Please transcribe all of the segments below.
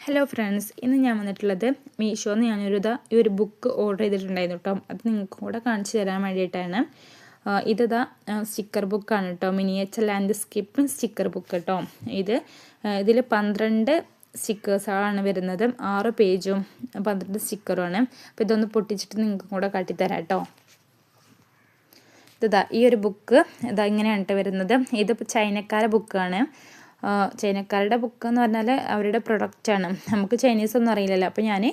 Hello friends, ഇന്ന് ഞാൻ വന്നിട്ടുള്ളത് മീഷോന്ന് ഈ ഒരു ബുക്ക് ഓർഡർ ചെയ്തിട്ടുണ്ടായിരുന്നു കേട്ടോ. അത് നിങ്ങൾക്ക് കൂടെ കാണിച്ചു തരാൻ വേണ്ടിയിട്ടാണ്. ഇതാ സ്റ്റിക്കർ ബുക്കാണ് കേട്ടോ, മിനിയേച്ചർ ലാൻഡ്സ്കേപ്പ് സ്റ്റിക്കർ ബുക്ക് കേട്ടോ. ഇതിൽ 12 സ്റ്റിക്കേഴ്സാണ് വരുന്നത്, 6 പേജും 12 സ്റ്റിക്കറുമാണ്. അപ്പോൾ ഇതൊന്ന് പൊട്ടിച്ചിട്ട് നിങ്ങൾക്ക് കൂടെ കാട്ടിത്തരാം കേട്ടോ. ഈ ഒരു ബുക്ക് ഇങ്ങനെയാണ് കേട്ടോ വരുന്നത്. ഇതിപ്പോൾ ചൈനക്കാരെ ബുക്കാണ്. ചൈനക്കാരുടെ ബുക്ക് എന്ന് പറഞ്ഞാൽ അവരുടെ പ്രൊഡക്റ്റാണ്. നമുക്ക് ചൈനീസ് ഒന്നും അറിയില്ലല്ലോ. അപ്പോൾ ഞാൻ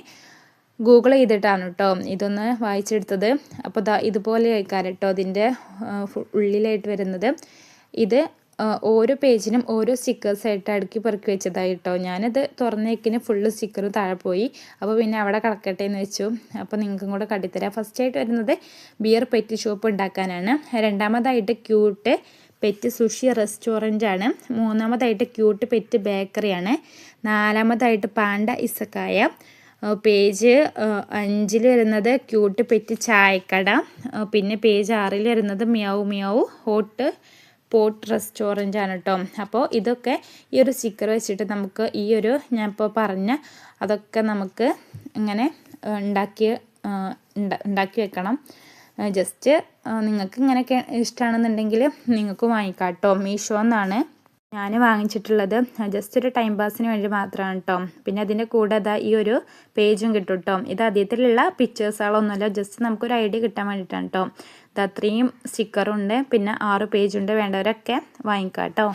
ഗൂഗിൾ ചെയ്തിട്ടാണ് കേട്ടോ ഇതൊന്ന് വായിച്ചെടുത്തത്. അപ്പോൾ ഇതുപോലെ ആയിക്കാരം കേട്ടോ അതിൻ്റെ ഉള്ളിലായിട്ട് വരുന്നത്. ഇത് ഓരോ പേജിനും ഓരോ സ്റ്റിക്കേഴ്സായിട്ട് അടുക്കി പെറുക്കി വെച്ചതായി കേട്ടോ. ഞാനത് തുറന്നേക്കിന് ഫുള്ള് സ്റ്റിക്കർ താഴെ പോയി. അപ്പോൾ പിന്നെ അവിടെ കിടക്കട്ടെ എന്ന് വെച്ചു. അപ്പോൾ നിങ്ങൾക്കും കൂടെ കാട്ടിത്തരാം. ഫസ്റ്റായിട്ട് വരുന്നത് ബിയർ പെറ്റ് ഷോപ്പ് ഉണ്ടാക്കാനാണ്. രണ്ടാമതായിട്ട് ക്യൂട്ട് പെറ്റ് സുഷി റെസ്റ്റോറൻ്റാണ്. മൂന്നാമതായിട്ട് ക്യൂട്ട് പെറ്റ് ബേക്കറിയാണ്. നാലാമതായിട്ട് പാണ്ട ഇസക്കായ. പേജ് 5 വരുന്നത് ക്യൂട്ട് പെറ്റ് ചായക്കട. പിന്നെ പേജ് 6 വരുന്നത് മ്യാവു മ്യാവു ഹോട്ട് പോട്ട് റെസ്റ്റോറൻ്റാണ് കേട്ടോ. അപ്പോൾ ഇതൊക്കെ ഈ ഒരു സ്റ്റിക്കർ വെച്ചിട്ട് നമുക്ക് ഞാൻ ഇപ്പോൾ പറഞ്ഞ അതൊക്കെ നമുക്ക് ഇങ്ങനെ ഉണ്ടാക്കി വെക്കണം. ജസ്റ്റ് നിങ്ങൾക്ക് ഇങ്ങനെയൊക്കെ ഇഷ്ടമാണെന്നുണ്ടെങ്കിൽ നിങ്ങൾക്ക് വാങ്ങിക്കാം കേട്ടോ. മീഷോ എന്നാണ് ഞാൻ വാങ്ങിച്ചിട്ടുള്ളത്. ജസ്റ്റ് ഒരു ടൈം പാസിന് വേണ്ടി മാത്രമാണ് കേട്ടോ. പിന്നെ അതിൻ്റെ കൂടെ ഈ ഒരു പേജും കിട്ടും കേട്ടോ. ഇത് ആദ്യത്തിലുള്ള പിക്ചേഴ്സുകളൊന്നുമല്ല, ജസ്റ്റ് നമുക്കൊരു ഐഡിയ കിട്ടാൻ വേണ്ടിയിട്ടാണ് കേട്ടോ. അത്രയും സ്റ്റിക്കറുണ്ട്, പിന്നെ 6 പേജുണ്ട്. വേണ്ടവരൊക്കെ വാങ്ങിക്കാം കേട്ടോ.